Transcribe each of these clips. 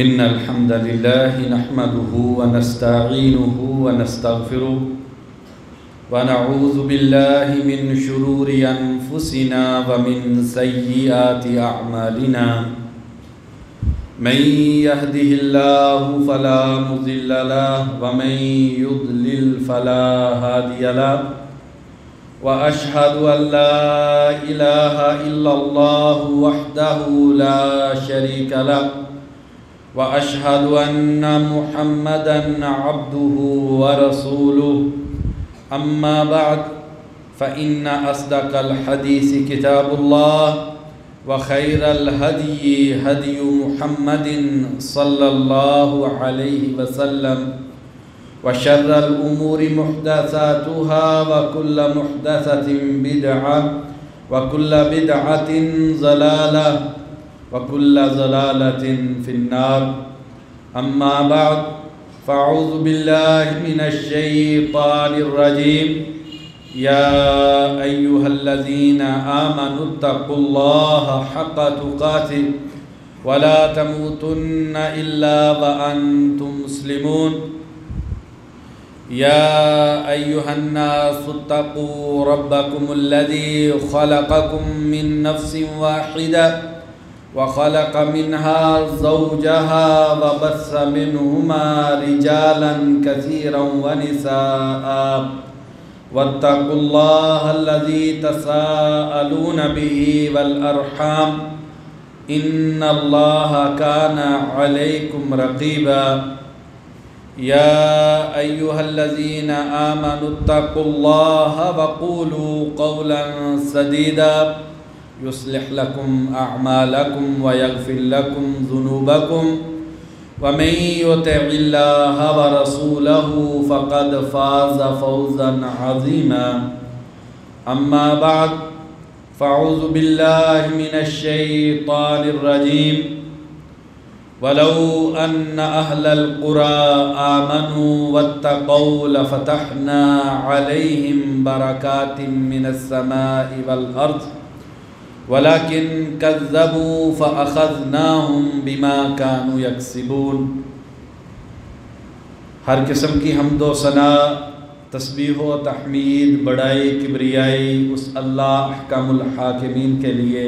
إن الحمد لله نحمده ونستعينه ونستغفره ونعوذ بالله من شرور أنفسنا ومن سيئات أعمالنا من يهده الله فلا مضل له ومن يضلل فلا هادي له وأشهد أن لا إله إلا الله وحده لا شريك له وأشهد أن محمدًا عبده ورسوله أما بعد فإن أصدق الحديث كتاب الله وخير الهدي هدي محمد صلى الله عليه وسلم وشر الأمور محدثاتها وكل محدثة بدعة وكل بدعة ضلالة وكل ضلالة في النار أما بعد فأعوذ بالله من الشيطان الرجيم يا أيها الذين آمنوا اتقوا الله حق تقاته ولا تموتن إلا وأنتم مسلمون يا أيها الناس اتقوا ربكم الذي خلقكم من نفس واحدة وخلق منها زوجها وبث منهما رجالا كثيرا ونساء واتقوا الله الذي تساءلون به والأرحام إن الله كان عليكم رقيبا يا أيها الذين آمنوا اتقوا الله وقولوا قولا سديدا يصلح لكم أعمالكم ويغفر لكم ذنوبكم ومن يطع الله ورسوله فقد فاز فوزا عظيما أما بعد فأعوذ بالله من الشيطان الرجيم ولو أن أهل القرى آمنوا واتقوا لفتحنا عليهم بركات من السماء والأرض ولكن كذبوا فأخذناهم بما كانوا يكسبون۔ ہر قسم کی حمد و ثنا، تسبیح و تحمید، بڑائی، کبریائی اس اللہ احکم الحاکمین کے لیے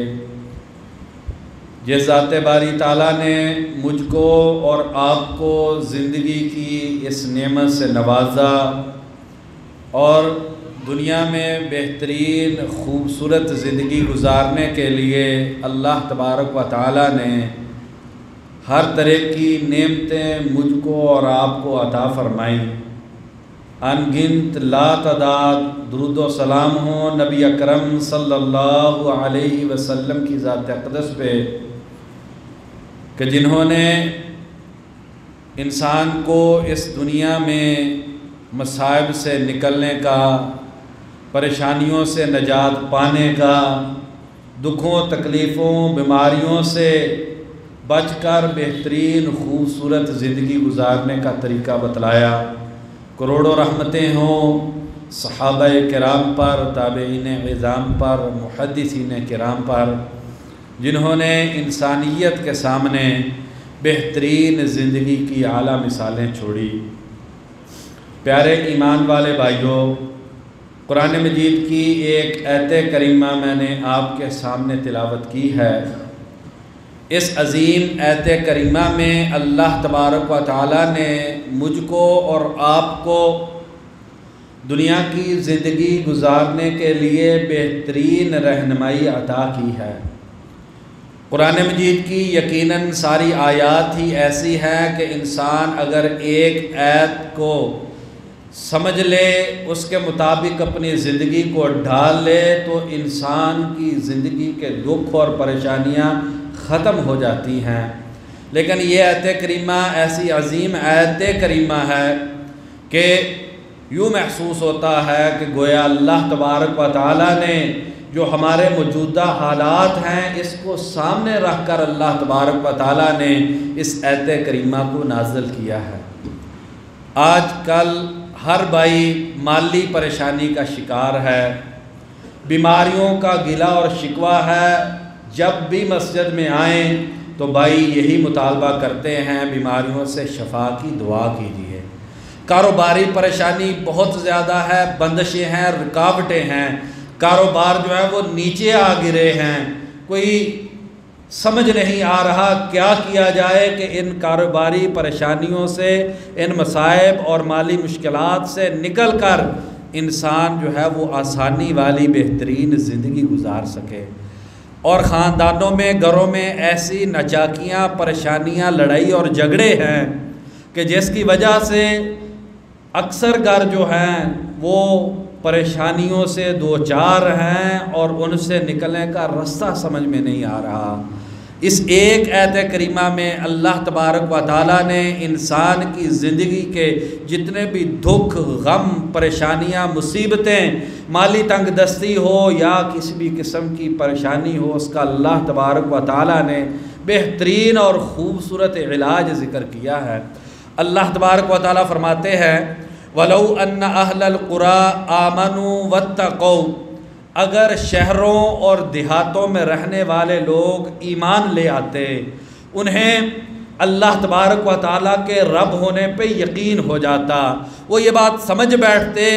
جس ذات باری تعالیٰ نے مجھ کو اور آپ کو زندگی کی اس نعمت سے نوازا اور دنیا میں بہترین خوبصورت زندگی گزارنے کے لیے اللہ تبارک و تعالیٰ نے ہر طرح کی نعمتیں مجھ کو اور آپ کو عطا فرمائیں۔ ان گنت لا تعداد درود و سلام ہوں نبی اکرم صلی اللہ علیہ وسلم کی ذات اقدس پہ کہ جنہوں نے انسان کو اس دنیا میں مصائب سے نکلنے کا، پریشانیوں سے نجات پانے کا، دکھوں تکلیفوں بیماریوں سے بچ کر بہترین خوبصورت زندگی گزارنے کا طریقہ بتلایا۔ کروڑوں رحمتیں ہوں صحابہ کرام پر، تابعین عظام پر، محدثین کرام پر، جنہوں نے انسانیت کے سامنے بہترین زندگی کی اعلیٰ مثالیں چھوڑی۔ پیارے ایمان والے بھائیوں، قرآن مجید کی ایک آیت کریمہ میں نے آپ کے سامنے تلاوت کی ہے۔ اس عظیم آیت کریمہ میں اللہ تبارک و تعالیٰ نے مجھ کو اور آپ کو دنیا کی زندگی گزارنے کے لیے بہترین رہنمائی عطا کی ہے۔ قرآن مجید کی یقیناً ساری آیات ہی ایسی ہیں کہ انسان اگر ایک آیت کو سمجھ لے، اس کے مطابق اپنی زندگی کو ڈھال لے تو انسان کی زندگی کے دکھ اور پریشانیاں ختم ہو جاتی ہیں۔ لیکن یہ آیت کریمہ ایسی عظیم آیت کریمہ ہے کہ یوں محسوس ہوتا ہے کہ گویا اللہ تبارک و تعالیٰ نے جو ہمارے موجودہ حالات ہیں اس کو سامنے رکھ کر اللہ تبارک و تعالیٰ نے اس آیت کریمہ کو نازل کیا ہے۔ آج کل ہر بھائی مالی پریشانی کا شکار ہے، بیماریوں کا گلہ اور شکوہ ہے، جب بھی مسجد میں آئیں تو بھائی یہی مطالبہ کرتے ہیں بیماریوں سے شفا کی دعا کیجیے۔ کاروباری پریشانی بہت زیادہ ہے، بندشیں ہیں، رکاوٹیں ہیں، کاروبار جو ہے وہ نیچے آ گرے ہیں، کوئی سمجھ نہیں آ رہا کیا کیا جائے کہ ان کاروباری پریشانیوں سے، ان مصائب اور مالی مشکلات سے نکل کر انسان جو ہے وہ آسانی والی بہترین زندگی گزار سکے۔ اور خاندانوں میں، گھروں میں ایسی ناچاکیاں، پریشانیاں، لڑائی اور جھگڑے ہیں کہ جس کی وجہ سے اکثر گھر جو ہیں وہ پریشانیوں سے دوچار ہیں اور ان سے نکلنے کا رستہ سمجھ میں نہیں آ رہا۔ اس ایک آیت کریمہ میں اللہ تبارک و تعالیٰ نے انسان کی زندگی کے جتنے بھی دکھ، غم، پریشانیاں، مصیبتیں، مالی تنگ دستی ہو یا کسی بھی قسم کی پریشانی ہو، اس کا اللہ تبارک و تعالیٰ نے بہترین اور خوبصورت علاج ذکر کیا ہے۔ اللہ تبارک و تعالیٰ فرماتے ہیں وَلَوْ أَنَّ أَهْلَ الْقُرَىٰ آمَنُوا وَاتَّقَوْا، اگر شہروں اور دیہاتوں میں رہنے والے لوگ ایمان لے آتے، انہیں اللہ تبارک و تعالیٰ کے رب ہونے پہ یقین ہو جاتا، وہ یہ بات سمجھ بیٹھتے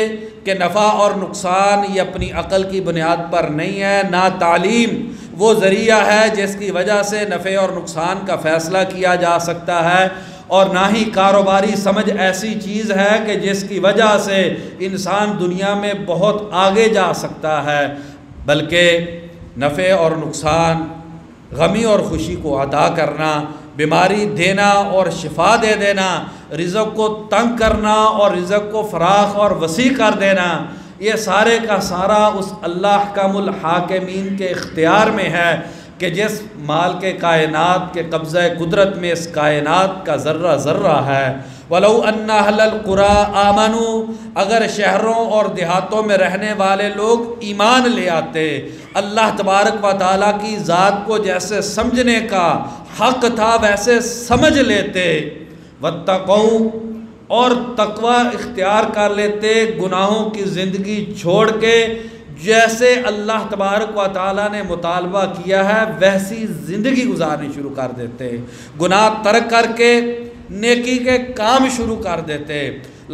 کہ نفع اور نقصان یہ اپنی عقل کی بنیاد پر نہیں ہے، نہ تعلیم وہ ذریعہ ہے جس کی وجہ سے نفع اور نقصان کا فیصلہ کیا جا سکتا ہے، اور نہ ہی کاروباری سمجھ ایسی چیز ہے کہ جس کی وجہ سے انسان دنیا میں بہت آگے جا سکتا ہے، بلکہ نفع اور نقصان، غمی اور خوشی کو عطا کرنا، بیماری دینا اور شفا دے دینا، رزق کو تنگ کرنا اور رزق کو فراخ اور وسیع کر دینا، یہ سارے کا سارا اس اللہ احکم الحاکمین کے اختیار میں ہے کہ جس مال کے کائنات کے قبضہ قدرت میں اس کائنات کا ذرہ ذرہ ہے۔ وَلَوْ أَنَّ أَهْلَ الْقُرَىٰ آمَنُوا، اگر شہروں اور دیہاتوں میں رہنے والے لوگ ایمان لے آتے، اللہ تبارک و تعالیٰ کی ذات کو جیسے سمجھنے کا حق تھا ویسے سمجھ لیتے، وَاتَّقَوْا، اور تقوی اختیار کر لیتے، گناہوں کی زندگی چھوڑ کے جیسے اللہ تبارک و تعالیٰ نے مطالبہ کیا ہے ویسی زندگی گزارنی شروع کر دیتے، گناہ ترک کر کے نیکی کے کام شروع کر دیتے،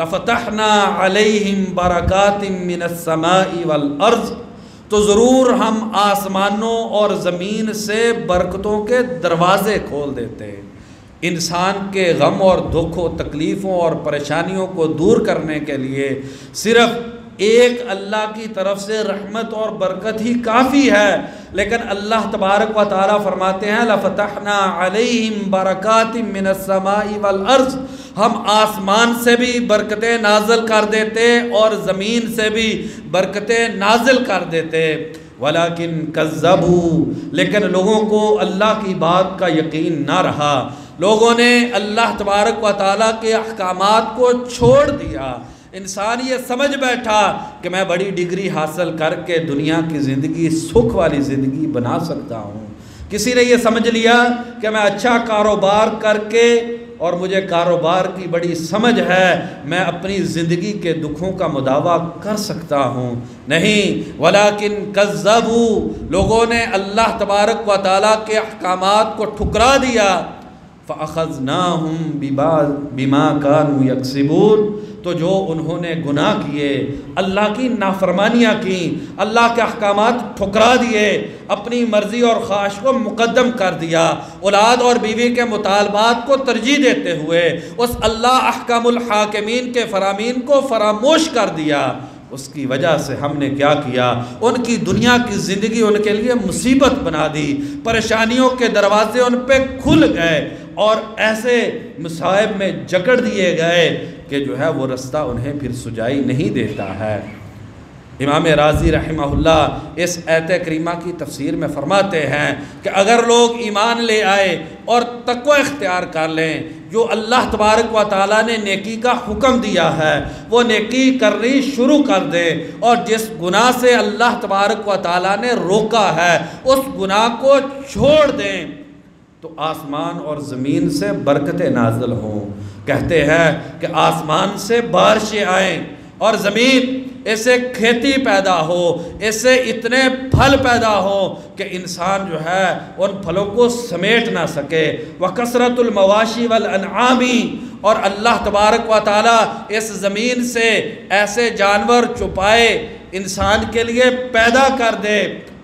لَفَتَحْنَا عَلَيْهِمْ بَرَكَاتٍ مِّنَ السَّمَاءِ وَالْأَرْضِ، تو ضرور ہم آسمانوں اور زمین سے برکتوں کے دروازے کھول دیتے۔ انسان کے غم اور دکھ و تکلیفوں اور پریشانیوں کو دور کرنے کے لیے صرف ایک اللہ کی طرف سے رحمت اور برکت ہی کافی ہے، لیکن اللہ تبارک و تعالیٰ فرماتے ہیں لَفَتَحْنَا عَلَيْهِمْ بَرَكَاتٍ مِّنَ السَّمَاءِ وَالْأَرْضِ، ہم آسمان سے بھی برکتیں نازل کر دیتے اور زمین سے بھی برکتیں نازل کر دیتے، وَلَكِنْ كَذَّبُوا، لیکن لوگوں کو اللہ کی بات کا یقین نہ رہا، لوگوں نے اللہ تبارک و تعالیٰ کے احکامات کو چھوڑ دیا۔ انسان یہ سمجھ بیٹھا کہ میں بڑی ڈگری حاصل کر کے دنیا کی زندگی سکھ والی زندگی بنا سکتا ہوں، کسی نے یہ سمجھ لیا کہ میں اچھا کاروبار کر کے، اور مجھے کاروبار کی بڑی سمجھ ہے، میں اپنی زندگی کے دکھوں کا مداوع کر سکتا ہوں۔ نہیں، وَلَكِنْ كَذَّبُوا، لوگوں نے اللہ تبارک و تعالیٰ کے احکامات کو ٹھکرا دیا، فَأَخَذْنَاهُمْ بِمَا كَانُوا يَكْسِبُونَ، تو جو انہوں نے گناہ کیے، اللہ کی نافرمانیاں کیں، اللہ کے احکامات ٹھکرا دیے، اپنی مرضی اور خواہش کو مقدم کر دیا، اولاد اور بیوی کے مطالبات کو ترجیح دیتے ہوئے اس اللہ احکم الحاکمین کے فرامین کو فراموش کر دیا، اس کی وجہ سے ہم نے کیا کیا، ان کی دنیا کی زندگی ان کے لیے مصیبت بنا دی، پریشانیوں کے دروازے ان پہ کھل گئے اور ایسے مصائب میں جکڑ دیے گئے کہ جو ہے وہ رستہ انہیں پھر سجائی نہیں دیتا ہے۔ امام راضی رحمہ اللہ اس آیت کریمہ کی تفسیر میں فرماتے ہیں کہ اگر لوگ ایمان لے آئے اور تقوی اختیار کر لیں، جو اللہ تبارک و تعالیٰ نے نیکی کا حکم دیا ہے وہ نیکی کرنی شروع کر دیں، اور جس گناہ سے اللہ تبارک و تعالیٰ نے روکا ہے اس گناہ کو چھوڑ دیں، تو آسمان اور زمین سے برکتیں نازل ہوں۔ کہتے ہیں کہ آسمان سے بارشیں آئیں اور زمین اس سے کھیتی پیدا ہو، اس سے اتنے پھل پیدا ہو کہ انسان جو ہے ان پھلوں کو سمیٹ نہ سکے۔ وَكَثْرَةُ الْمَوَاشِي وَالْأَنْعَامِ، اور اللہ تبارک و تعالیٰ اس زمین سے ایسے جانور چھپائے انسان کے لیے پیدا کر دے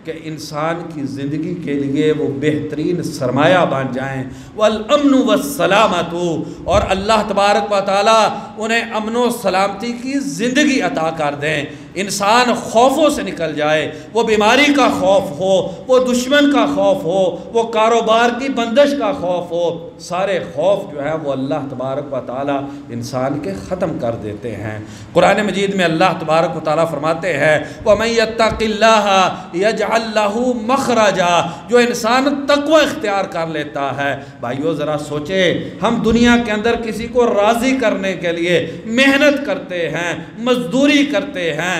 کہ انسان کی زندگی کے لیے وہ بہترین سرمایہ بن جائیں۔ وَالْأَمْنُ وَالسَّلَامَةُ، اور اللہ تبارک و تعالیٰ انہیں امن و سلامتی کی زندگی عطا کر دیں، انسان خوفوں سے نکل جائے، وہ بیماری کا خوف ہو، وہ دشمن کا خوف ہو، وہ کاروبار کی بندش کا خوف ہو، سارے خوف جو ہے وہ اللہ تبارک و تعالیٰ انسان کے ختم کر دیتے ہیں۔ قرآن مجید میں اللہ تبارک و تعالیٰ فرماتے ہیں وَمَن يَتَّقِ اللَّهَ يَجْعَل لَّهُ مَخْرَجًا، جو انسان تقوی اختیار کر لیتا ہے۔ بھائیو ذرا سوچیں، ہم دنیا کے اندر کسی کو راضی کرنے کے لیے محنت کرتے ہیں، مزدوری کرتے ہیں،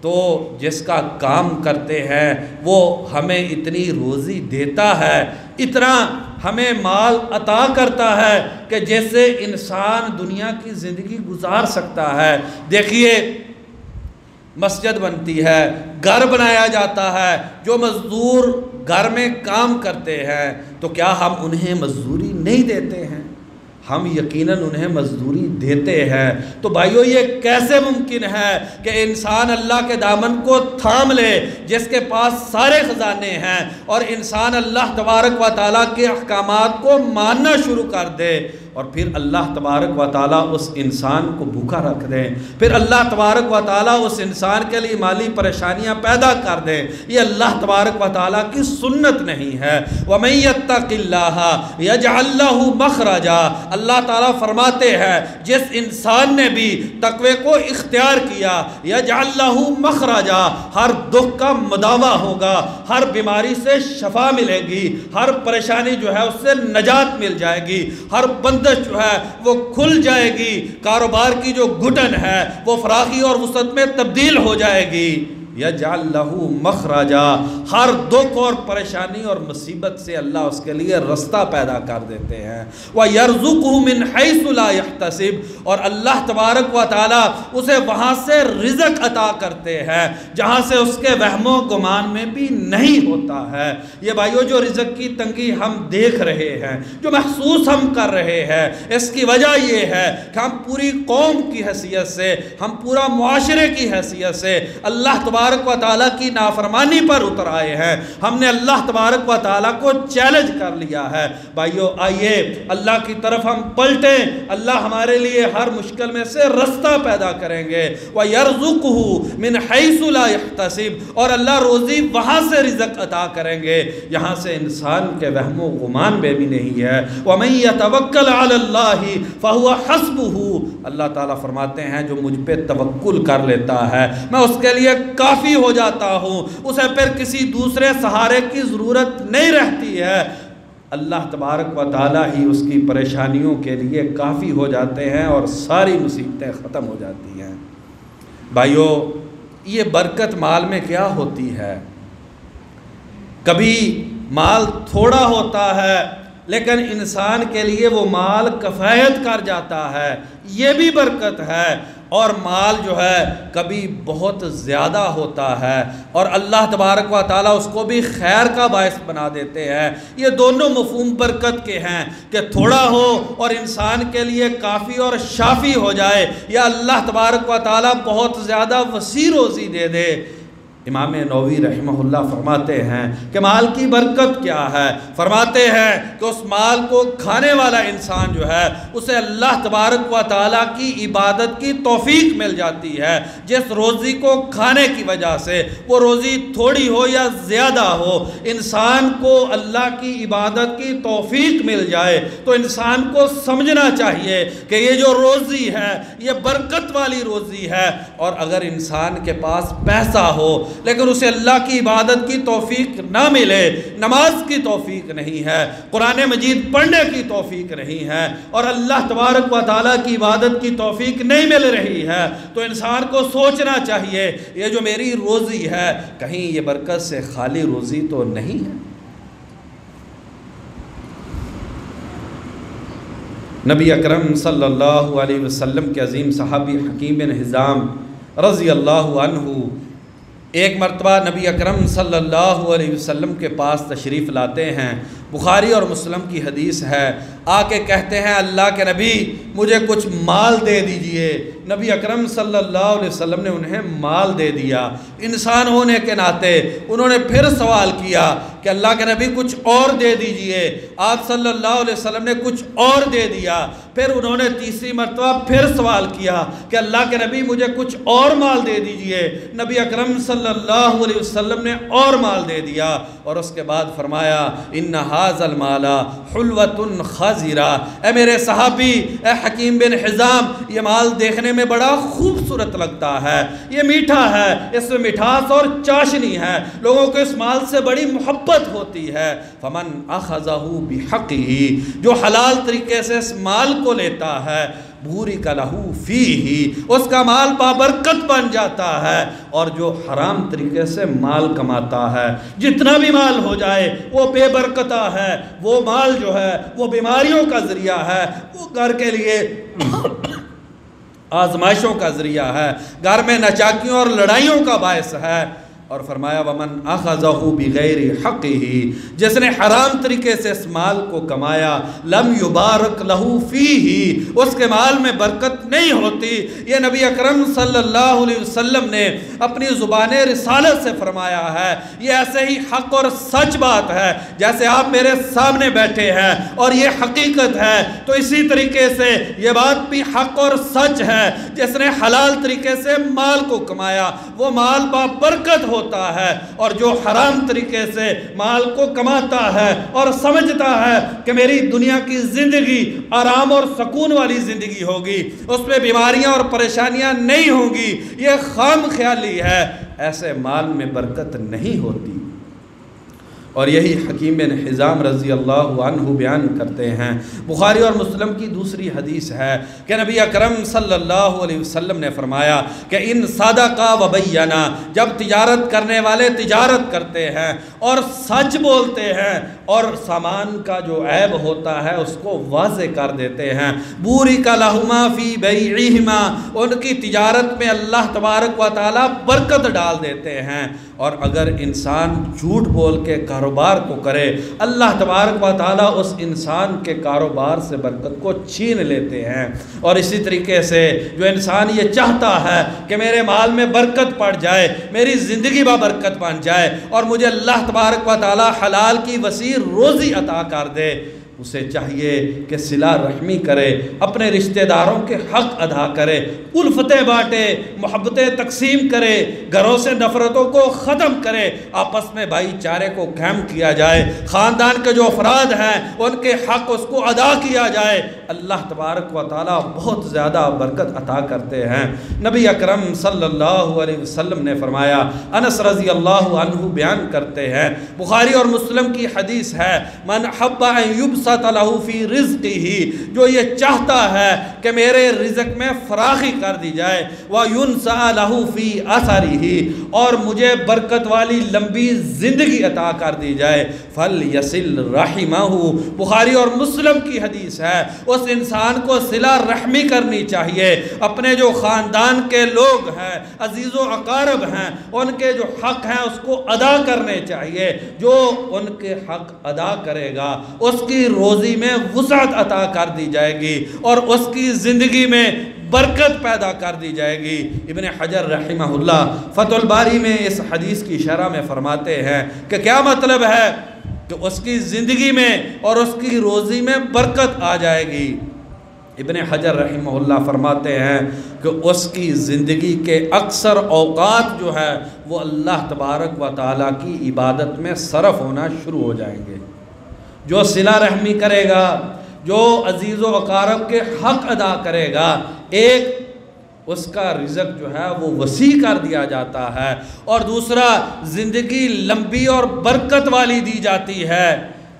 تو جس کا کام کرتے ہیں وہ ہمیں اتنی روزی دیتا ہے، اتنا ہمیں مال عطا کرتا ہے کہ جیسے انسان دنیا کی زندگی گزار سکتا ہے۔ دیکھیے مسجد بنتی ہے، گھر بنایا جاتا ہے، جو مزدور گھر میں کام کرتے ہیں تو کیا ہم انہیں مزدوری نہیں دیتے ہیں؟ ہم یقیناً انہیں مزدوری دیتے ہیں۔ تو بھائیو یہ کیسے ممکن ہے کہ انسان اللہ کے دامن کو تھام لے جس کے پاس سارے خزانے ہیں، اور انسان اللہ تبارک و تعالیٰ کے احکامات کو ماننا شروع کر دے، اور پھر اللہ تبارک و تعالیٰ اس انسان کو بھوکا رکھ دیں، پھر اللہ تبارک و تعالیٰ اس انسان کے لیے مالی پریشانیاں پیدا کر دیں؟ یہ اللہ تبارک و تعالیٰ کی سنت نہیں ہے۔ وَمَن يَتَّقِ اللَّهَ يَجْعَل لَّهُ مَخْرَجًا، اللہ تعالیٰ فرماتے ہیں جس انسان نے بھی تقوی کو اختیار کیا، يَجْعَل لَّهُ مَخْرَجًا، ہر دکھ کا مداوع ہوگا، ہر بیماری سے شفا ملے گی، ہر پریشانی جو ہے اس سے نجات مل جائے گی، ہر بندش جو ہے وہ کھل جائے گی، کاروبار کی جو گھٹن ہے وہ فراخی اور وسعت میں تبدیل ہو جائے گی۔ یجعل لہ مخرجا، ہر دکھ اور پریشانی اور مصیبت سے اللہ اس کے لیے رستہ پیدا کر دیتے ہیں۔ وَيَرْزُقُهُ مِنْ حَيْثُ لَا يَحْتَسِبُ، اور اللہ تبارک و تعالیٰ اسے وہاں سے رزق عطا کرتے ہیں جہاں سے اس کے وہم و گمان میں بھی نہیں ہوتا ہے۔ یہ بھائیو جو رزق کی تنگی ہم دیکھ رہے ہیں، جو محسوس ہم کر رہے ہیں، اس کی وجہ یہ ہے کہ ہم پوری قوم کی حیثیت سے، ہم پورا معاشرے کی حیثیت سے اللہ تبارک و تعالیٰ کی نافرمانی پر اتر آئے ہیں۔ ہم نے اللہ تبارک و تعالیٰ کو چیلنج کر لیا ہے۔ بھائیو آئیے اللہ کی طرف ہم پلٹیں، اللہ ہمارے لیے ہر مشکل میں سے رستہ پیدا کریں گے۔ وَيَرْزُقُهُ مِنْ حَيْثُ لَا يَحْتَسِبُ، اور اللہ روزی وہاں سے رزق عطا کریں گے یہاں سے انسان کے وہم و گمان میں بھی نہیں ہے۔ وَمَن يَتَوَكَّلْ عَلَى اللَّهِ فَهُوَ حَسْبُهُ، اللہ تعالیٰ فرماتے ہیں جو مجھ پہ توکل کر لیتا ہے میں اس کے لیے کافی ہو جاتا ہوں، اسے پھر کسی دوسرے سہارے کی ضرورت نہیں رہتی ہے۔ اللہ تبارک و تعالیٰ ہی اس کی پریشانیوں کے لیے کافی ہو جاتے ہیں اور ساری مصیبتیں ختم ہو جاتی ہیں۔ بھائیو یہ برکت مال میں کیا ہوتی ہے؟ کبھی مال تھوڑا ہوتا ہے لیکن انسان کے لیے وہ مال کفایت کر جاتا ہے، یہ بھی برکت ہے۔ اور مال جو ہے کبھی بہت زیادہ ہوتا ہے اور اللہ تبارک و تعالیٰ اس کو بھی خیر کا باعث بنا دیتے ہیں۔ یہ دونوں مفہوم برکت کے ہیں کہ تھوڑا ہو اور انسان کے لیے کافی اور شافی ہو جائے، یا اللہ تبارک و تعالیٰ بہت زیادہ وسیع روزی دے دے۔ امام نووی رحمہ اللہ فرماتے ہیں کہ مال کی برکت کیا ہے؟ فرماتے ہیں کہ اس مال کو کھانے والا انسان جو ہے اسے اللہ تبارک و تعالیٰ کی عبادت کی توفیق مل جاتی ہے۔ جس روزی کو کھانے کی وجہ سے، وہ روزی تھوڑی ہو یا زیادہ ہو، انسان کو اللہ کی عبادت کی توفیق مل جائے تو انسان کو سمجھنا چاہیے کہ یہ جو روزی ہے یہ برکت والی روزی ہے۔ اور اگر انسان کے پاس پیسہ ہو لیکن اسے اللہ کی عبادت کی توفیق نہ ملے، نماز کی توفیق نہیں ہے، قرآن مجید پڑھنے کی توفیق نہیں ہے، اور اللہ تبارک و تعالیٰ کی عبادت کی توفیق نہیں مل رہی ہے، تو انسان کو سوچنا چاہیے یہ جو میری روزی ہے کہیں یہ برکت سے خالی روزی تو نہیں ہے۔ نبی اکرم صلی اللہ علیہ وسلم کے عظیم صحابی حکیم بن حزام رضی اللہ عنہ ایک مرتبہ نبی اکرم صلی اللہ علیہ وسلم کے پاس تشریف لاتے ہیں، بخاری اور مسلم کی حدیث ہے، آ کے کہتے ہیں اللہ کے نبی مجھے کچھ مال دے دیجئے۔ نبی اکرم صلی اللہ علیہ وسلم نے انہیں مال دے دیا۔ انسان ہونے کے ناطے انہوں نے پھر سوال کیا کہ اللہ کے نبی کچھ اور دے دیجئے۔ آپ صلی اللہ علیہ وسلم نے کچھ اور دے دیا۔ پھر انہوں نے تیسری مرتبہ پھر سوال کیا کہ اللہ کے نبی مجھے کچھ اور مال دے دیجئے۔ نبی اکرم صلی اللہ علیہ وسلم نے اور مال دے دیا، اور اس کے بعد فرمایا ان ھذا المال حلوۃ خضرہ، اے میرے صحابی، اے حکیم بن حزام، یہ مال دیکھنے میں بڑا خوبصورت لگتا ہے، یہ میٹھا ہے، اس میں مٹھاس اور چاشنی ہے، لوگوں کو اس مال سے بڑی محبت ہوتی ہے۔ فمن اخذہ بحقہ، جو حلال طریقے سے اس مال کو لیتا ہے، بورک لہ فیہ، اس کا مال بابرکت بن جاتا ہے، اور جو حرام طریقے سے مال کماتا ہے، جتنا بھی مال ہو جائے وہ بے برکتہ ہے، وہ مال جو ہے وہ بیماریوں کا ذریعہ ہے، وہ گھر کے لیے آزمائشوں کا ذریعہ ہے، گھر میں نچاکیوں اور لڑائیوں کا باعث ہے۔ اور فرمایا ومن اخذہ بغیر حقہ، جس نے حرام طریقے سے اس مال کو کمایا، لم یبارک لہ فیہ، اس کے مال میں برکت نہیں ہوتی۔ یہ نبی اکرم صلی اللہ علیہ وسلم نے اپنی زبان رسالت سے فرمایا ہے۔ یہ ایسے ہی حق اور سچ بات ہے، جیسے آپ میرے سامنے بیٹھے ہیں اور یہ حقیقت ہے، تو اسی طریقے سے یہ بات بھی حق اور سچ ہے۔ جس نے حلال طریقے سے مال کو کمایا وہ مال بابرکت ہوتا ہے، اور جو حرام طریقے سے مال کو کماتا ہے اور سمجھتا ہے کہ میری دنیا کی زندگی آرام اور سکون والی زندگی ہوگی، اس میں بیماریاں اور پریشانیاں نہیں ہوں گی، یہ خام خیالی ہے، ایسے مال میں برکت نہیں ہوتی۔ اور یہی حکیم بن حزام رضی اللہ عنہ بیان کرتے ہیں، بخاری اور مسلم کی دوسری حدیث ہے کہ نبی اکرم صلی اللہ علیہ وسلم نے فرمایا کہ ان صدقہ و بینا، جب تجارت کرنے والے تجارت کرتے ہیں اور سچ بولتے ہیں اور سامان کا جو عیب ہوتا ہے اس کو واضح کر دیتے ہیں، بورک لہما فی بیعہما، ان کی تجارت میں اللہ تبارک و تعالی برکت ڈال دیتے ہیں۔ اور اگر انسان جھوٹ بول کے کاروبار کو کرے، اللہ تبارک و تعالیٰ اس انسان کے کاروبار سے برکت کو چھین لیتے ہیں۔ اور اسی طریقے سے جو انسان یہ چاہتا ہے کہ میرے مال میں برکت پڑ جائے، میری زندگی بابرکت بن جائے، اور مجھے اللہ تبارک و تعالیٰ حلال کی وسیع روزی عطا کر دے، اسے چاہیے کہ صلہ رحمی کرے، اپنے رشتہ داروں کے حق ادا کرے، الفتیں بانٹے، محبتیں تقسیم کرے، گھروں سے نفرتوں کو ختم کرے، آپس میں بھائی چارے کو قائم کیا جائے، خاندان کے جو افراد ہیں ان کے حق اس کو ادا کیا جائے۔ اللہ تبارک و تعالیٰ بہت زیادہ برکت عطا کرتے ہیں۔ نبی اکرم صلی اللہ علیہ وسلم نے فرمایا، انس رضی اللہ عنہ بیان کرتے ہیں، بخاری اور مسلم کی حدیث ہے، من حب ان یبسط لہ فی رزقہ، جو یہ چاہتا ہے کہ میرے رزق میں فراخی کر دی جائے، وَيُنْسَأَ لَهُ فِي أَثَرِهِ، اور مجھے برکت والی لمبی زندگی عطا کر دی جائے، فَلْيَصِلْ رَحِمَهُ، بخاری اور مسلم کی حدیث ہے، اس انسان کو صلہ رحمی کرنی چاہیے، اپنے جو خاندان کے لوگ ہیں، عزیز و اقارب ہیں، ان کے جو حق ہیں اس کو ادا کرنے چاہیے۔ جو ان کے حق ادا کرے گا اس کی روزی میں وسعت عطا کر دی جائے گی، اور اس کی زندگی میں برکت پیدا کر دی جائے گی۔ ابن حجر رحمہ اللہ فتح الباری میں اس حدیث کی شرح میں فرماتے ہیں کہ کیا مطلب ہے کہ اس کی زندگی میں اور اس کی روزی میں برکت آ جائے گی۔ ابن حجر رحمہ اللہ فرماتے ہیں کہ اس کی زندگی کے اکثر اوقات جو ہے وہ اللہ تبارک و تعالیٰ کی عبادت میں صرف ہونا شروع ہو جائیں گے۔ جو صلہ رحمی کرے گا، جو عزیز و اقارب کے حق ادا کرے گا، ایک اس کا رزق جو ہے وہ وسیع کر دیا جاتا ہے، اور دوسرا زندگی لمبی اور برکت والی دی جاتی ہے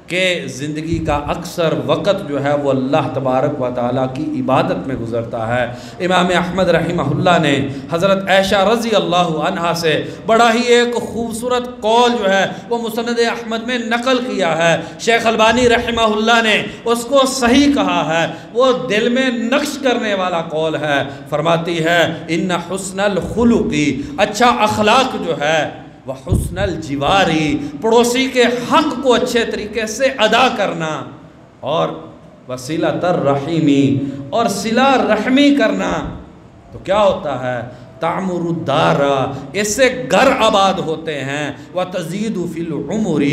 کہ زندگی کا اکثر وقت جو ہے وہ اللہ تبارک و تعالیٰ کی عبادت میں گزرتا ہے۔ امام احمد رحمہ اللہ نے حضرت عائشہ رضی اللہ عنہا سے بڑا ہی ایک خوبصورت قول جو ہے وہ مسند احمد میں نقل کیا ہے۔ شیخ البانی رحمہ اللہ نے اس کو صحیح کہا ہے، وہ دل میں نقش کرنے والا قول ہے۔ فرماتی ہے ان حسن الخلقی، اچھا اخلاق جو ہے، وحسن الجواری، پڑوسی کے حق کو اچھے طریقے سے ادا کرنا، اور وصلۃ الرحیمی، اور صلہ رحمی کرنا، تو کیا ہوتا ہے؟ تعمر الدار، اس سے گھر آباد ہوتے ہیں، وتزید فی العمر،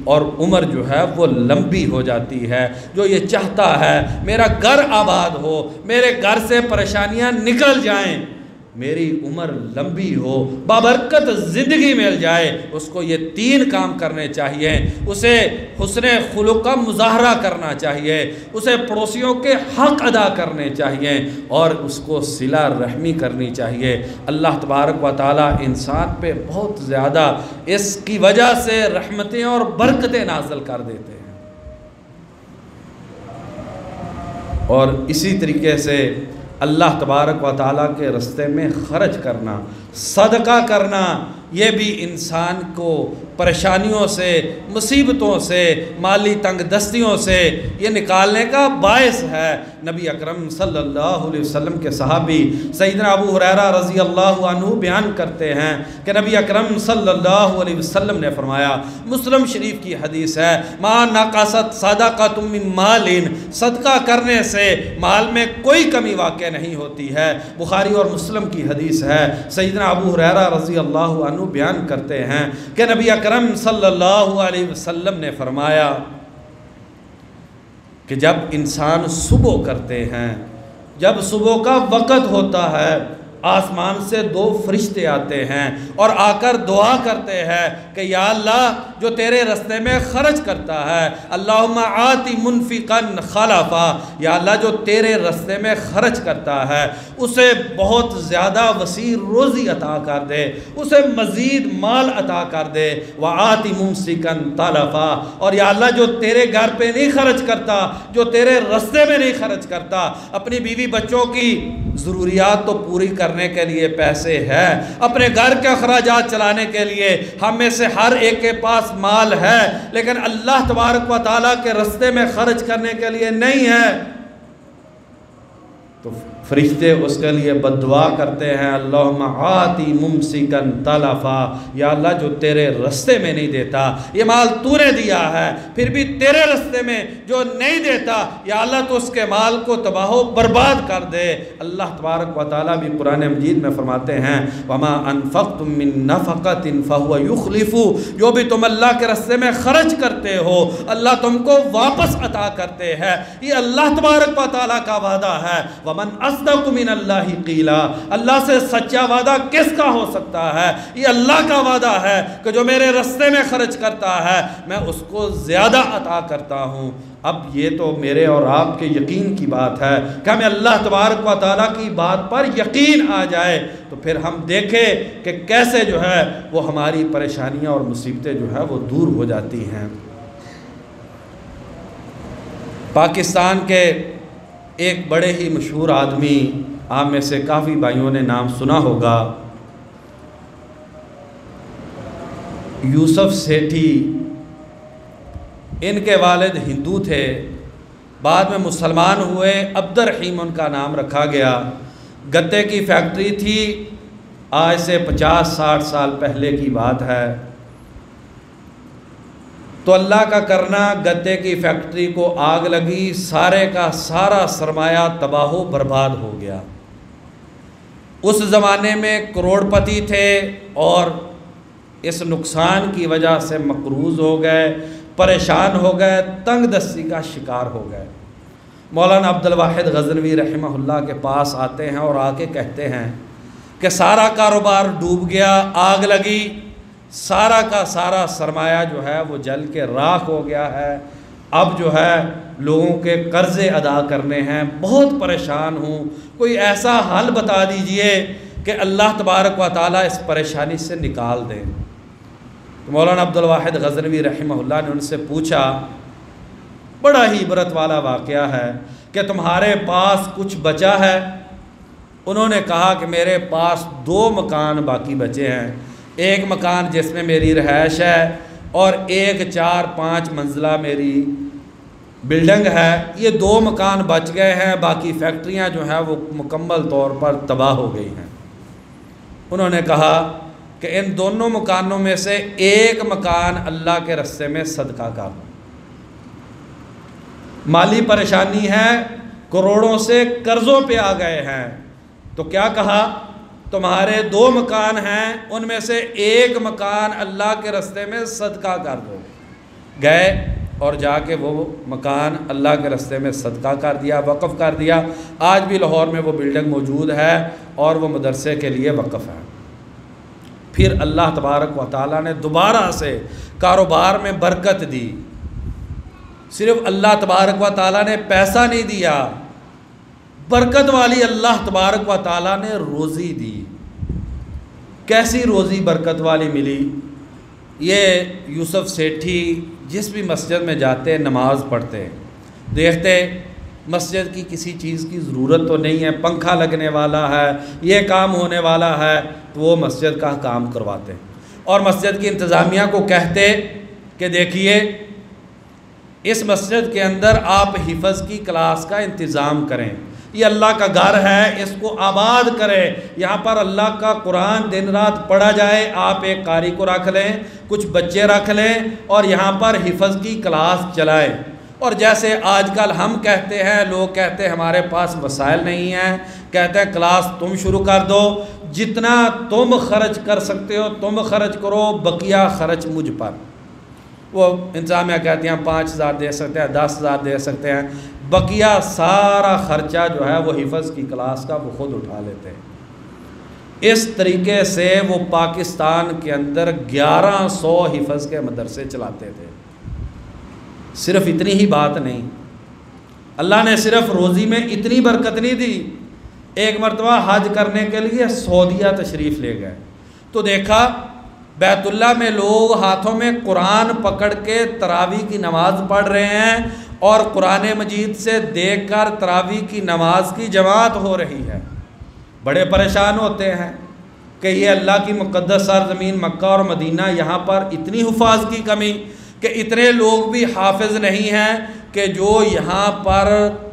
اور عمر جو ہے وہ لمبی ہو جاتی ہے۔ جو یہ چاہتا ہے میرا گھر آباد ہو، میرے گھر سے پریشانیاں نکل جائیں، میری عمر لمبی ہو، بابرکت زندگی مل جائے، اس کو یہ 3 کام کرنے چاہیے۔ اسے حسن خلق کا مظاہرہ کرنا چاہیے، اسے پڑوسیوں کے حق ادا کرنے چاہیے، اور اس کو صلہ رحمی کرنی چاہیے۔ اللہ تبارک و تعالی انسان پہ بہت زیادہ اس کی وجہ سے رحمتیں اور برکتیں نازل کر دیتے ہیں۔ اور اسی طریقے سے اللہ تبارک و تعالیٰ کے راستے میں خرچ کرنا، صدقہ کرنا، یہ بھی انسان کو پریشانیوں سے، مصیبتوں سے، مالی تنگ دستیوں سے یہ نکالنے کا باعث ہے۔ نبی اکرم صلی اللہ علیہ وسلم کے صحابی سیدنا ابو ہریرہ رضی اللہ عنہ بیان کرتے ہیں کہ نبی اکرم صلی اللہ علیہ وسلم نے فرمایا، مسلم شریف کی حدیث ہے، ما نقصت صدقۃ من مال، صدقہ کرنے سے مال میں کوئی کمی واقع نہیں ہوتی ہے۔ بخاری اور مسلم کی حدیث ہے، سیدنا ابو ہریرہ رضی اللہ عنہ بیان کرتے ہیں کہ نبی اکرم صلی اللہ علیہ وسلم نے فرمایا کہ جب انسان صبح کرتے ہیں، جب صبح کا وقت ہوتا ہے، آسمان سے 2 فرشتے آتے ہیں اور آ کر دعا کرتے ہیں کہ یا اللہ جو تیرے راستے میں خرچ کرتا ہے، اللہم آتی منفقا خلفا، یا اللہ جو تیرے راستے میں خرچ کرتا ہے اسے بہت زیادہ وسیع روزی عطا کر دے، اسے مزید مال عطا کر دے، وآتی ممسکا تلفا، اور یا اللہ جو تیرے گھر پہ نہیں خرچ کرتا، جو تیرے راستے میں نہیں خرچ کرتا، اپنی بیوی بچوں کی ضروریات تو پوری کرنے کے لیے پیسے ہے، اپنے گھر کے اخراجات چلانے کے لیے ہم میں سے ہر ایک کے پاس مال ہے، لیکن اللہ تبارک و تعالیٰ کے راستے میں خرچ کرنے کے لیے نہیں ہے، تو فرشتے اس کے لیے بد دعا کرتے ہیں، اللہم آتی ممسکا تلفا، یا اللہ جو تیرے راستے میں نہیں دیتا، یہ مال تو نے دیا ہے، پھر بھی تیرے راستے میں جو نہیں دیتا، یا اللہ تو اس کے مال کو تباہ و برباد کر دے۔ اللہ تبارک و تعالیٰ بھی قرآن مجید میں فرماتے ہیں وما انفقتم من نفقۃ فہو یخلف، جو بھی تم اللہ کے راستے میں خرچ کرتے ہو اللہ تم کو واپس عطا کرتے ہیں، یہ اللہ تبارک و تعالیٰ کا وعدہ ہے۔ ومن اصدق من اللہ قیلا، اللہ سے سچا وعدہ کس کا ہو سکتا ہے؟ یہ اللہ کا وعدہ ہے کہ جو میرے راستے میں خرچ کرتا ہے میں اس کو زیادہ عطا کرتا ہوں۔ اب یہ تو میرے اور آپ کے یقین کی بات ہے کہ ہمیں اللہ تبارک و تعالیٰ کی بات پر یقین آ جائے تو پھر ہم دیکھیں کہ کیسے جو ہے وہ ہماری پریشانیاں اور مصیبتیں جو ہے وہ دور ہو جاتی ہیں۔ پاکستان کے ایک بڑے ہی مشہور آدمی، آپ میں سے کافی بھائیوں نے نام سنا ہوگا، یوسف سیٹھی، ان کے والد ہندو تھے، بعد میں مسلمان ہوئے، عبد الرحیم ان کا نام رکھا گیا۔ گتے کی فیکٹری تھی، آج سے 50-60 سال پہلے کی بات ہے۔ تو اللہ کا کرنا، گتے کی فیکٹری کو آگ لگی، سارے کا سارا سرمایہ تباہ و برباد ہو گیا۔ اس زمانے میں کروڑ پتی تھے اور اس نقصان کی وجہ سے مقروض ہو گئے، پریشان ہو گئے، تنگ دستی کا شکار ہو گئے۔ مولانا عبد الواحد غزنوی رحمہ اللہ کے پاس آتے ہیں اور آ کے کہتے ہیں کہ سارا کاروبار ڈوب گیا، آگ لگی، سارا کا سارا سرمایہ جو ہے وہ جل کے راکھ ہو گیا ہے، اب جو ہے لوگوں کے قرضے ادا کرنے ہیں، بہت پریشان ہوں، کوئی ایسا حل بتا دیجئے کہ اللہ تبارک و تعالیٰ اس پریشانی سے نکال دیں۔ تو مولانا عبد الواحد غزنوی رحمہ اللہ نے ان سے پوچھا بڑا ہی عبرت والا واقعہ ہے کہ تمہارے پاس کچھ بچا ہے؟ انہوں نے کہا کہ میرے پاس 2 مکان باقی بچے ہیں، ایک مکان جس میں میری رہائش ہے اور ایک 4-5 منزلہ میری بلڈنگ ہے، یہ 2 مکان بچ گئے ہیں، باقی فیکٹریاں جو ہیں وہ مکمل طور پر تباہ ہو گئی ہیں۔ انہوں نے کہا کہ ان دونوں مکانوں میں سے ایک مکان اللہ کے راستے میں صدقہ کر دو۔ مالی پریشانی ہے، کروڑوں سے قرضوں پہ آ گئے ہیں، تو کیا کہا تمہارے 2 مکان ہیں، ان میں سے ایک مکان اللہ کے راستے میں صدقہ کر دو۔ گئے اور جا کے وہ مکان اللہ کے راستے میں صدقہ کر دیا، وقف کر دیا۔ آج بھی لاہور میں وہ بلڈنگ موجود ہے اور وہ مدرسے کے لیے وقف ہے۔ پھر اللہ تبارک و تعالیٰ نے دوبارہ سے کاروبار میں برکت دی۔ صرف اللہ تبارک و تعالیٰ نے پیسہ نہیں دیا، برکت والی اللہ تبارک و تعالیٰ نے روزی دی۔ کیسی روزی برکت والی ملی؟ یہ یوسف سیٹھی جس بھی مسجد میں جاتے نماز پڑھتے، دیکھتے مسجد کی کسی چیز کی ضرورت تو نہیں ہے، پنکھا لگنے والا ہے، یہ کام ہونے والا ہے، تو وہ مسجد کا کام کرواتے اور مسجد کی انتظامیہ کو کہتے کہ دیکھیے اس مسجد کے اندر آپ حفظ کی کلاس کا انتظام کریں، یہ اللہ کا گھر ہے، اس کو آباد کریں، یہاں پر اللہ کا قرآن دن رات پڑھا جائے، آپ ایک قاری کو رکھ لیں، کچھ بچے رکھ لیں اور یہاں پر حفظ کی کلاس چلائیں۔ اور جیسے آج کل ہم کہتے ہیں، لوگ کہتے ہیں ہمارے پاس وسائل نہیں ہیں، کہتے ہیں کلاس تم شروع کر دو، جتنا تم خرچ کر سکتے ہو تم خرچ کرو، بقیہ خرچ مجھ پر۔ وہ انتظامیہ کہتے ہیں 5,000 دے سکتے ہیں، 10,000 دے سکتے ہیں، بقیہ سارا خرچہ جو ہے وہ حفظ کی کلاس کا وہ خود اٹھا لیتے ہیں۔ اس طریقے سے وہ پاکستان کے اندر 1100 حفظ کے مدرسے چلاتے تھے۔ صرف اتنی ہی بات نہیں، اللہ نے صرف روزی میں اتنی برکت نہیں دی، ایک مرتبہ حج کرنے کے لیے سعودیہ تشریف لے گئے تو دیکھا بیت اللہ میں لوگ ہاتھوں میں قرآن پکڑ کے تراویح کی نماز پڑھ رہے ہیں اور قرآن مجید سے دیکھ کر تراویح کی نماز کی جماعت ہو رہی ہے۔ بڑے پریشان ہوتے ہیں کہ یہ اللہ کی مقدس سرزمین مکہ اور مدینہ، یہاں پر اتنی حفاظ کی کمی کہ اتنے لوگ بھی حافظ نہیں ہیں کہ جو یہاں پر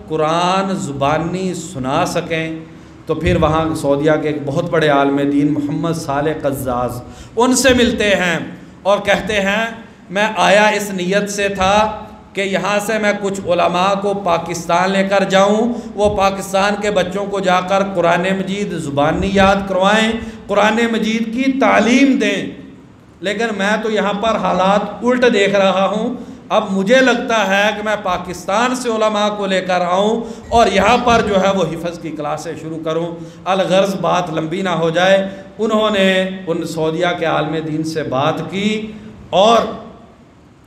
قرآن زبانی سنا سکیں۔ تو پھر وہاں سعودیہ کے ایک بہت بڑے عالم دین محمد صالح قزاز، ان سے ملتے ہیں اور کہتے ہیں میں آیا اس نیت سے تھا کہ یہاں سے میں کچھ علماء کو پاکستان لے کر جاؤں، وہ پاکستان کے بچوں کو جا کر قرآن مجید زبانی یاد کروائیں، قرآن مجید کی تعلیم دیں، لیکن میں تو یہاں پر حالات الٹ دیکھ رہا ہوں۔ اب مجھے لگتا ہے کہ میں پاکستان سے علماء کو لے کر آؤں اور یہاں پر جو ہے وہ حفظ کی کلاسیں شروع کروں۔ الغرض بات لمبی نہ ہو جائے، انہوں نے ان سعودیہ کے عالم دین سے بات کی اور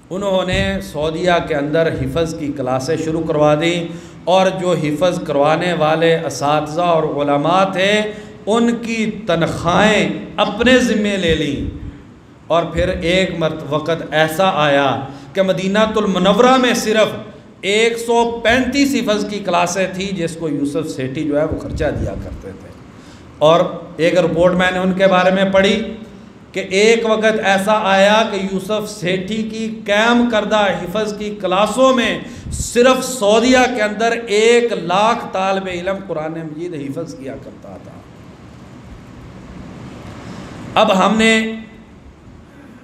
انہوں نے سعودیہ کے اندر حفظ کی کلاسیں شروع کروا دیں اور جو حفظ کروانے والے اساتذہ اور علماء تھے ان کی تنخواہیں اپنے ذمے لے لیں۔ اور پھر ایک وقت ایسا آیا کہ مدینہ المنورہ میں صرف 135 حفظ کی کلاسیں تھیں جس کو یوسف سیٹھی جو ہے وہ خرچہ دیا کرتے تھے۔ اور ایک رپورٹ میں نے ان کے بارے میں پڑھی کہ ایک وقت ایسا آیا کہ یوسف سیٹھی کی قائم کردہ حفظ کی کلاسوں میں صرف سعودیہ کے اندر 1 لاکھ طالب علم قرآن مجید حفظ کیا کرتا تھا۔ اب ہم نے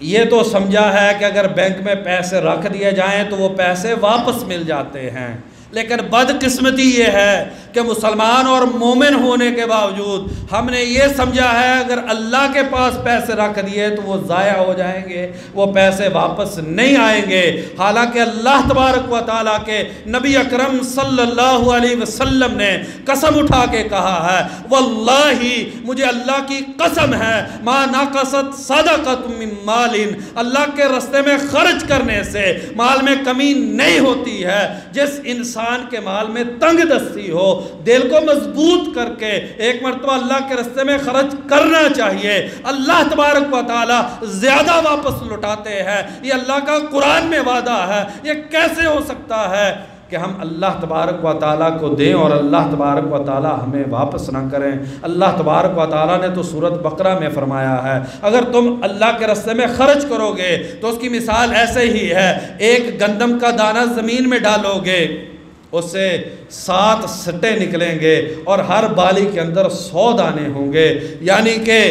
یہ تو سمجھا ہے کہ اگر بینک میں پیسے رکھ دیے جائیں تو وہ پیسے واپس مل جاتے ہیں، لیکن بدقسمتی یہ ہے کہ مسلمان اور مومن ہونے کے باوجود ہم نے یہ سمجھا ہے اگر اللہ کے پاس پیسے رکھ دیے تو وہ ضائع ہو جائیں گے، وہ پیسے واپس نہیں آئیں گے۔ حالانکہ اللہ تبارک و تعالیٰ کے نبی اکرم صلی اللہ علیہ وسلم نے قسم اٹھا کے کہا ہے، واللہ مجھے اللہ کی قسم ہے، ما نقصت صدقۃ من مال، اللہ کے راستے میں خرچ کرنے سے مال میں کمی نہیں ہوتی ہے۔ جس انسان کے مال میں تنگ دستی ہو دل کو مضبوط کر کے ایک مرتبہ اللہ کے راستے میں خرچ کرنا چاہیے۔ اللہ تبارک و تعالیٰ زیادہ واپس لوٹاتے ہیں، یہ اللہ کا قرآن میں وعدہ ہے۔ یہ کیسے ہو سکتا ہے کہ ہم اللہ تبارک و تعالیٰ کو دیں اور اللہ تبارک و تعالیٰ ہمیں واپس نہ کریں؟ اللہ تبارک و تعالیٰ نے تو سورۃ بقرہ میں فرمایا ہے، اگر تم اللہ کے راستے میں خرچ کرو گے تو اس کی مثال ایسے ہی ہے، ایک گندم کا دانہ زمین میں ڈالو گے، اس سے 7 سٹے نکلیں گے اور ہر بالی کے اندر 100 دانے ہوں گے، یعنی کہ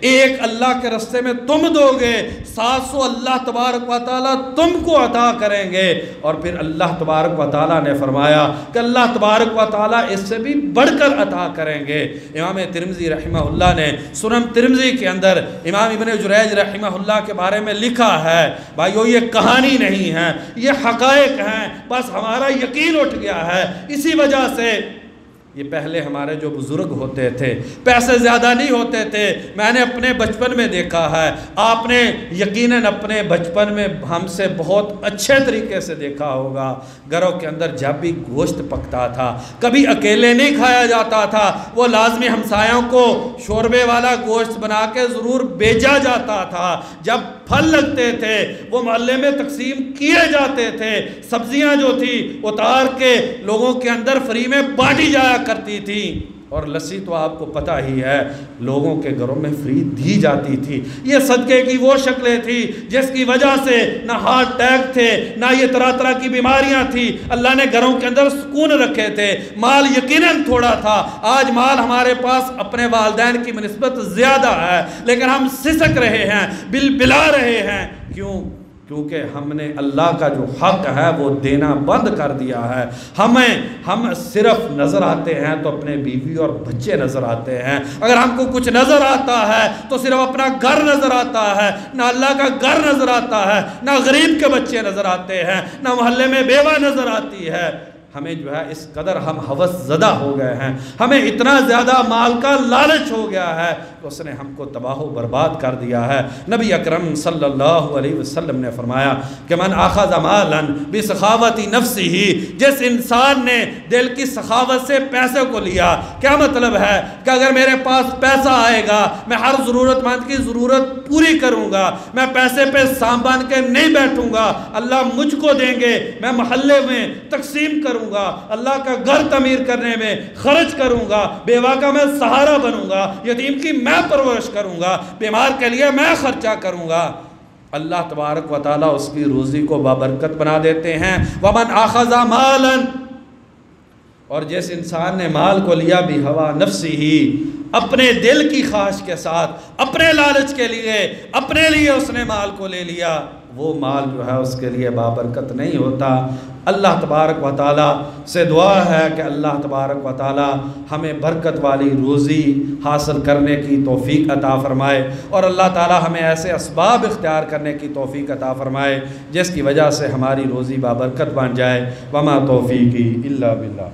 ایک اللہ کے راستے میں تم دو گے، 700 اللہ تبارک و تعالیٰ تم کو عطا کریں گے۔ اور پھر اللہ تبارک و تعالیٰ نے فرمایا کہ اللہ تبارک و تعالیٰ اس سے بھی بڑھ کر عطا کریں گے۔ امام ترمذی رحمہ اللہ نے سنن ترمذی کے اندر امام ابن جریج رحمہ اللہ کے بارے میں لکھا ہے، بھائیو یہ کہانی نہیں ہے، یہ حقائق ہیں، بس ہمارا یقین اٹھ گیا ہے۔ اسی وجہ سے یہ پہلے ہمارے جو بزرگ ہوتے تھے، پیسے زیادہ نہیں ہوتے تھے، میں نے اپنے بچپن میں دیکھا ہے، آپ نے یقیناً اپنے بچپن میں ہم سے بہت اچھے طریقے سے دیکھا ہوگا، گھروں کے اندر جب بھی گوشت پکتا تھا کبھی اکیلے نہیں کھایا جاتا تھا، وہ لازمی ہمسایوں کو شوربے والا گوشت بنا کے ضرور بھیجا جاتا تھا۔ جب پھل لگتے تھے وہ محلے میں تقسیم کیے جاتے تھے، سبزیاں جو تھی اتار کے لوگوں کے اندر فری میں بانٹی جایا کرتی تھی، اور لسی تو آپ کو پتہ ہی ہے لوگوں کے گھروں میں فری دی جاتی تھی۔ یہ صدقے کی وہ شکلیں تھی جس کی وجہ سے نہ ہارٹ اٹیک تھے، نہ یہ طرح طرح کی بیماریاں تھی، اللہ نے گھروں کے اندر سکون رکھے تھے۔ مال یقیناً تھوڑا تھا، آج مال ہمارے پاس اپنے والدین کی بنسبت زیادہ ہے، لیکن ہم سسک رہے ہیں، بلا رہے ہیں، کیونکہ ہم نے اللہ کا جو حق ہے وہ دینا بند کر دیا ہے۔ ہم صرف نظر آتے ہیں تو اپنے بیوی اور بچے نظر آتے ہیں، اگر ہم کو کچھ نظر آتا ہے تو صرف اپنا گھر نظر آتا ہے، نہ اللہ کا گھر نظر آتا ہے، نہ غریب کے بچے نظر آتے ہیں، نہ محلے میں بیوہ نظر آتی ہے۔ ہمیں جو ہے اس قدر ہم ہوس زدہ ہو گئے ہیں، ہمیں اتنا زیادہ مال کا لالچ ہو گیا ہے کہ اس نے ہم کو تباہ و برباد کر دیا ہے۔ نبی اکرم صلی اللہ علیہ وسلم نے فرمایا کہ من اخذ مالا بسخاوت نفسہ، جس انسان نے دل کی سخاوت سے پیسے کو لیا، کیا مطلب ہے کہ اگر میرے پاس پیسہ آئے گا میں ہر ضرورت مند کی ضرورت پوری کروں گا، میں پیسے پہ سامان کے نہیں بیٹھوں گا، اللہ مجھ کو دیں گے، میں محلے میں تقسیم کروں گا، اللہ کا گھر تعمیر کرنے میں خرچ کروں گا، بیوہ کا میں سہارا بنوں گا، یتیم کی میں پرورش کروں گا، بیمار کے لیے میں خرچہ کروں گا، اللہ تبارک و تعالیٰ اس کی روزی کو بابرکت بنا دیتے ہیں۔ وَمَنْ أَخَذَ مَالًا، اور جس انسان نے مال کو لیا بِهَوَى نَفْسِهِ، اپنے دل کی خواہش کے ساتھ، اپنے لالچ کے لیے، اپنے لیے اس نے مال کو لے لیا، وہ مال جو ہے اس کے لیے بابرکت نہیں ہوتا۔ اللہ تبارک و تعالیٰ سے دعا ہے کہ اللہ تبارک و تعالیٰ ہمیں برکت والی روزی حاصل کرنے کی توفیق عطا فرمائے، اور اللہ تعالیٰ ہمیں ایسے اسباب اختیار کرنے کی توفیق عطا فرمائے جس کی وجہ سے ہماری روزی بابرکت بن جائے۔ وما توفیقی الا باللہ۔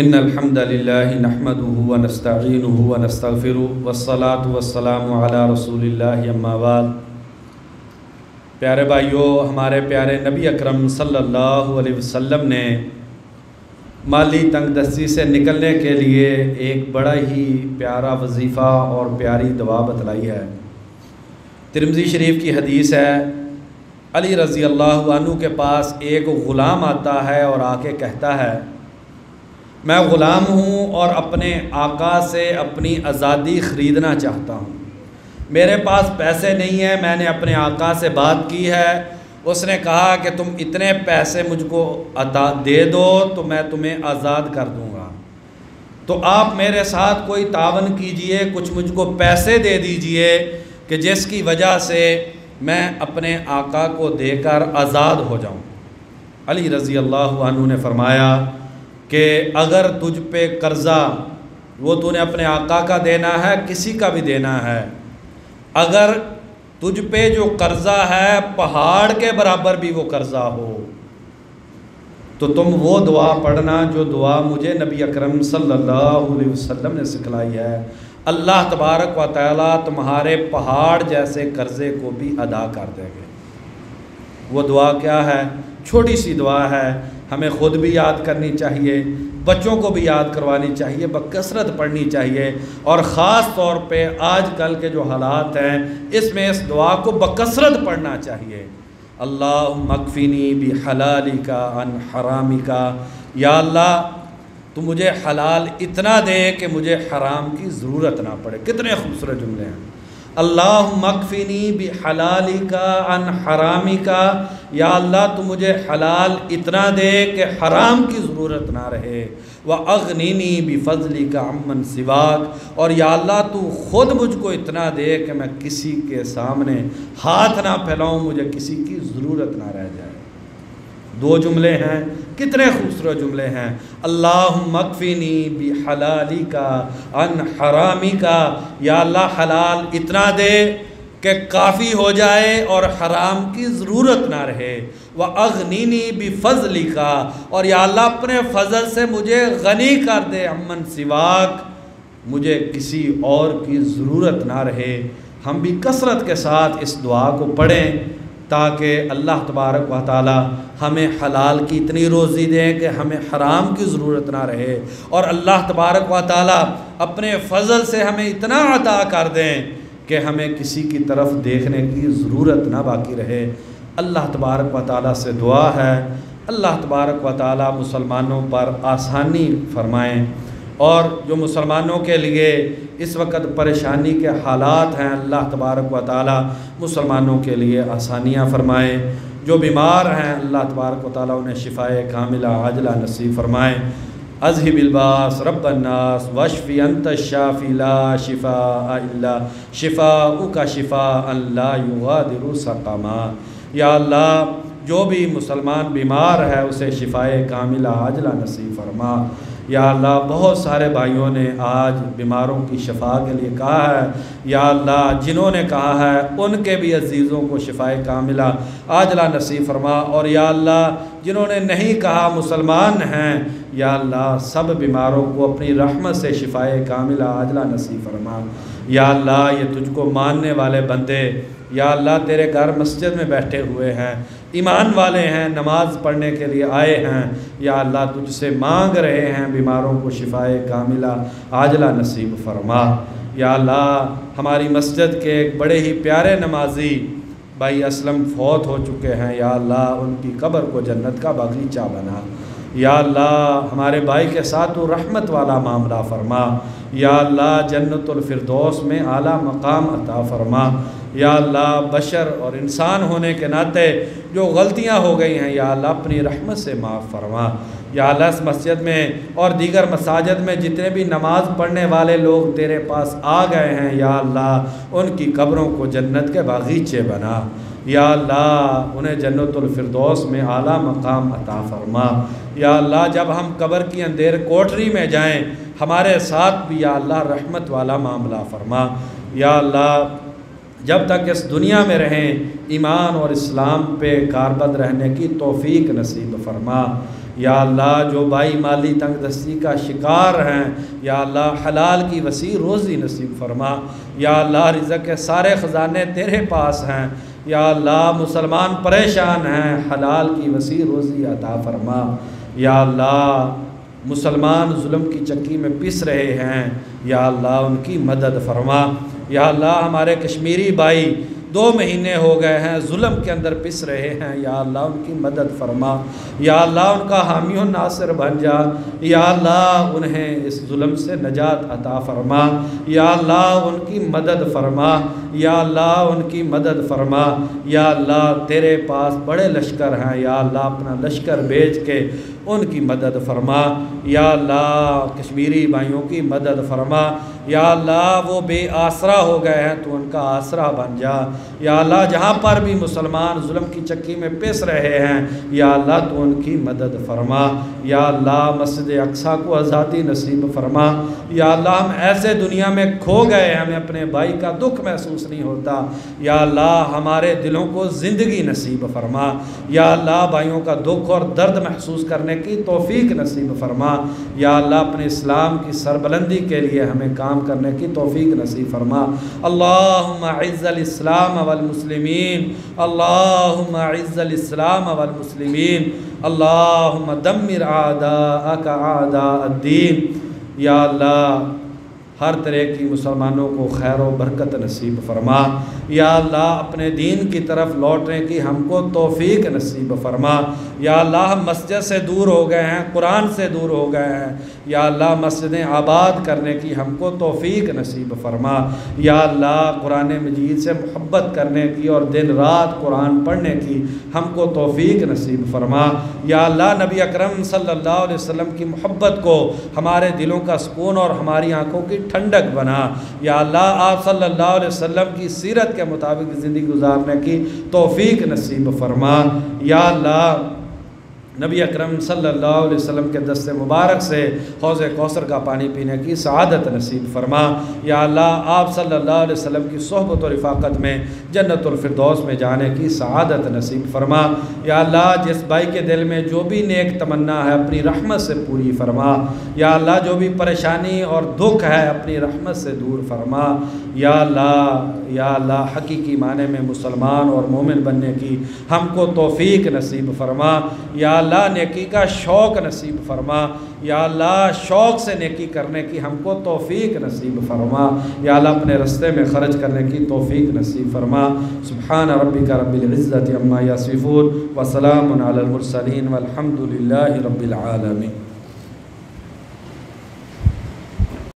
ان الحمد للہ نحمده ونستعینه ونستغفره والصلاة والسلام علی رسول اللہ اما بعد۔ پیارے بھائیو، ہمارے پیارے نبی اکرم صلی اللہ علیہ وسلم نے مالی تنگ دستی سے نکلنے کے لیے ایک بڑا ہی پیارا وظیفہ اور پیاری دعا بتلائی ہے۔ ترمذی شریف کی حدیث ہے، علی رضی اللہ عنہ کے پاس ایک غلام آتا ہے اور آ کے کہتا ہے، میں غلام ہوں اور اپنے آقا سے اپنی آزادی خریدنا چاہتا ہوں، میرے پاس پیسے نہیں ہیں، میں نے اپنے آقا سے بات کی ہے، اس نے کہا کہ تم اتنے پیسے مجھ کو عطا دے دو تو میں تمہیں آزاد کر دوں گا، تو آپ میرے ساتھ کوئی تعاون کیجئے، کچھ مجھ کو پیسے دے دیجئے کہ جس کی وجہ سے میں اپنے آقا کو دے کر آزاد ہو جاؤں۔ علی رضی اللہ عنہ نے فرمایا کہ اگر تجھ پہ قرضہ وہ تو نے اپنے آقا کا دینا ہے، کسی کا بھی دینا ہے، اگر تجھ پہ جو قرضہ ہے پہاڑ کے برابر بھی وہ قرضہ ہو تو تم وہ دعا پڑھنا جو دعا مجھے نبی اکرم صلی اللہ علیہ وسلم نے سکھلائی ہے، اللہ تبارک و تعالیٰ تمہارے پہاڑ جیسے قرضے کو بھی ادا کر دیں گے۔ وہ دعا کیا ہے؟ چھوٹی سی دعا ہے، ہمیں خود بھی یاد کرنی چاہیے، بچوں کو بھی یاد کروانی چاہیے، بکثرت پڑھنی چاہیے، اور خاص طور پہ آج کل کے جو حالات ہیں اس میں اس دعا کو بکثرت پڑھنا چاہیے۔ اللہم اکفینی بحلالک عن حرامک، یا اللہ تو مجھے حلال اتنا دے کہ مجھے حرام کی ضرورت نہ پڑے۔ کتنے خوبصورت جملے ہیں، اللہم اکفینی بحلالک عن حرامک، یا اللہ تو مجھے حلال اتنا دے کہ حرام کی ضرورت نہ رہے، وَأَغْنِنِي بِفَضْلِكَ عَمَّنْ سِوَاكَ، اور یا اللہ تو خود مجھ کو اتنا دے کہ میں کسی کے سامنے ہاتھ نہ پھیلاؤں، مجھے کسی کی ضرورت نہ رہ جائے۔ دو جملے ہیں، کتنے خوبصورت جملے ہیں، اللہم اکفینی بحلالک عن حرامک، یا اللہ حلال اتنا دے کہ کافی ہو جائے اور حرام کی ضرورت نہ رہے، وَأَغْنِنِي بِفَضْلِكَ، اور یا اللہ اپنے فضل سے مجھے غنی کر دے، عَمَّن سِوَاكَ، مجھے کسی اور کی ضرورت نہ رہے۔ ہم بھی کثرت کے ساتھ اس دعا کو پڑھیں تاکہ اللہ تبارک و تعالی ہمیں حلال کی اتنی روزی دیں کہ ہمیں حرام کی ضرورت نہ رہے، اور اللہ تبارک و تعالی اپنے فضل سے ہمیں اتنا عطا کر دیں کہ ہمیں کسی کی طرف دیکھنے کی ضرورت نہ باقی رہے۔ اللہ تبارک و تعالی سے دعا ہے اللہ تبارک و تعالی مسلمانوں پر آسانی فرمائیں، اور جو مسلمانوں کے لیے اس وقت پریشانی کے حالات ہیں اللہ تبارک و تعالی مسلمانوں کے لیے آسانیاں فرمائیں، جو بیمار ہیں اللہ تبارک و تعالی انہیں شفائے کاملہ عاجلہ نصیب فرمائیں۔ اذہب الباس رب الناس واشفی انت الشافی لا شفاء الا شفاءک شفاء لا یغادر سقما، یا اللہ جو بھی مسلمان بیمار ہے اسے شفائے کاملہ عاجلہ نصیب فرما۔ یا اللہ بہت سارے بھائیوں نے آج بیماروں کی شفا کے لیے کہا ہے، یا اللہ جنہوں نے کہا ہے ان کے بھی عزیزوں کو شفائے کاملہ عاجلہ نصیب فرما، اور یا اللہ جنہوں نے نہیں کہا مسلمان ہیں، یا اللہ سب بیماروں کو اپنی رحمت سے شفائے کاملہ عاجلہ نصیب فرما۔ یا اللہ یہ تجھ کو ماننے والے بندے یا اللہ تیرے گھر مسجد میں بیٹھے ہوئے ہیں، ایمان والے ہیں، نماز پڑھنے کے لیے آئے ہیں، یا اللہ تجھ سے مانگ رہے ہیں بیماروں کو شفائے کاملہ عاجلہ نصیب فرما۔ یا اللہ ہماری مسجد کے ایک بڑے ہی پیارے نمازی بھائی اسلم فوت ہو چکے ہیں، یا اللہ ان کی قبر کو جنت کا باغیچہ بنا۔ یا اللہ ہمارے بھائی کے ساتھ تو رحمت والا معاملہ فرما، یا اللہ جنت الفردوس میں اعلیٰ مقام عطا فرما۔ یا اللہ بشر اور انسان ہونے کے ناطے جو غلطیاں ہو گئی ہیں یا اللہ اپنی رحمت سے معاف فرما۔ یا اللہ اس مسجد میں اور دیگر مساجد میں جتنے بھی نماز پڑھنے والے لوگ تیرے پاس آ گئے ہیں، یا اللہ ان کی قبروں کو جنت کے باغیچے بنا۔ یا اللہ انہیں جنت الفردوس میں اعلیٰ مقام عطا فرما۔ یا اللہ جب ہم قبر کی اندھیر کوٹری میں جائیں ہمارے ساتھ بھی یا اللہ رحمت والا معاملہ فرما۔ یا اللہ جب تک اس دنیا میں رہیں ایمان اور اسلام پہ کاربند رہنے کی توفیق نصیب فرما۔ یا اللہ جو بھائی مالی تنگ دستی کا شکار ہیں، یا اللہ حلال کی وسیع روزی نصیب فرما۔ یا اللہ رزق کے سارے خزانے تیرے پاس ہیں، یا اللہ مسلمان پریشان ہیں، حلال کی وسیع روزی عطا فرما۔ یا اللہ مسلمان ظلم کی چکی میں پس رہے ہیں، یا اللہ ان کی مدد فرما۔ یا اللہ ہمارے کشمیری بھائی 2 مہینے ہو گئے ہیں ظلم کے اندر پس رہے ہیں، یا اللہ ان کی مدد فرما۔ یا اللہ ان کا حامی و ناصر بن جا۔ یا اللہ انہیں اس ظلم سے نجات عطا فرما۔ یا اللہ ان کی مدد فرما۔ یا اللہ ان کی مدد فرما۔ یا اللہ تیرے پاس بڑے لشکر ہیں، یا اللہ اپنا لشکر بھیج کے ان کی مدد فرما۔ یا اللہ کشمیری بھائیوں کی مدد فرما۔ یا اللہ وہ بے آسرا ہو گئے ہیں، تو ان کا آسرا بن جا۔ یا اللہ جہاں پر بھی مسلمان ظلم کی چکی میں پس رہے ہیں، یا اللہ تو ان کی مدد فرما۔ یا اللہ مسجد اقصیٰ کو آزادی نصیب فرما۔ یا اللہ ہم ایسے دنیا میں کھو گئے، ہمیں اپنے بھائی کا دکھ محسوس نہیں ہوتا، یا اللہ ہمارے دلوں کو زندگی نصیب فرما۔ یا اللہ بھائیوں کا دکھ اور درد محسوس کرنے کی توفیق نصیب فرما۔ یا اللہ اپنے اسلام کی سربلندی کے لیے ہمیں کام کرنے کی توفیق نصیب فرما۔ اللہم اعز الاسلام والمسلمین، اللہم اعز الاسلام والمسلمین، اللہم دمر اعداءک اعداء الدین۔ یا اللہ ہر طرح کی مسلمانوں کو خیر و برکت نصیب فرما۔ یا اللہ اپنے دین کی طرف لوٹنے کی ہم کو توفیق نصیب فرما۔ یا اللہ ہم مسجد سے دور ہو گئے ہیں، قرآن سے دور ہو گئے ہیں، یا اللہ مسجدیں آباد کرنے کی ہم کو توفیق نصیب فرما۔ یا اللہ قرآن مجید سے محبت کرنے کی اور دن رات قرآن پڑھنے کی ہم کو توفیق نصیب فرما۔ یا اللہ نبی اکرم صلی اللہ علیہ وسلم کی محبت کو ہمارے دلوں کا سکون اور ہماری آنکھوں کی ٹھنڈک بنا۔ یا اللہ آپ صلی اللہ علیہ وسلم کی سیرت کے مطابق زندگی گزارنے کی توفیق نصیب فرما۔ یا اللہ نبی اکرم صلی اللہ علیہ وسلم کے دست مبارک سے حوض کوثر کا پانی پینے کی سعادت نصیب فرما۔ یا اللہ آپ صلی اللہ علیہ وسلم کی صحبت و رفاقت میں جنت الفردوس میں جانے کی سعادت نصیب فرما۔ یا اللہ جس بھائی کے دل میں جو بھی نیک تمنا ہے اپنی رحمت سے پوری فرما۔ یا اللہ جو بھی پریشانی اور دکھ ہے اپنی رحمت سے دور فرما۔ یا اللہ حقیقی معنی میں مسلمان اور مومن بننے کی ہم کو توفیق نصیب فرما۔ یا اللہ نیکی کا شوق نصیب فرما۔ یا اللہ شوق سے نیکی کرنے کی ہم کو توفیق نصیب فرما۔ یا اللہ اپنے رستے میں خرچ کرنے کی توفیق نصیب فرما۔ سبحان ربک رب العزت عما یصفون وسلام علی المرسلین والحمد للہ رب العالمین۔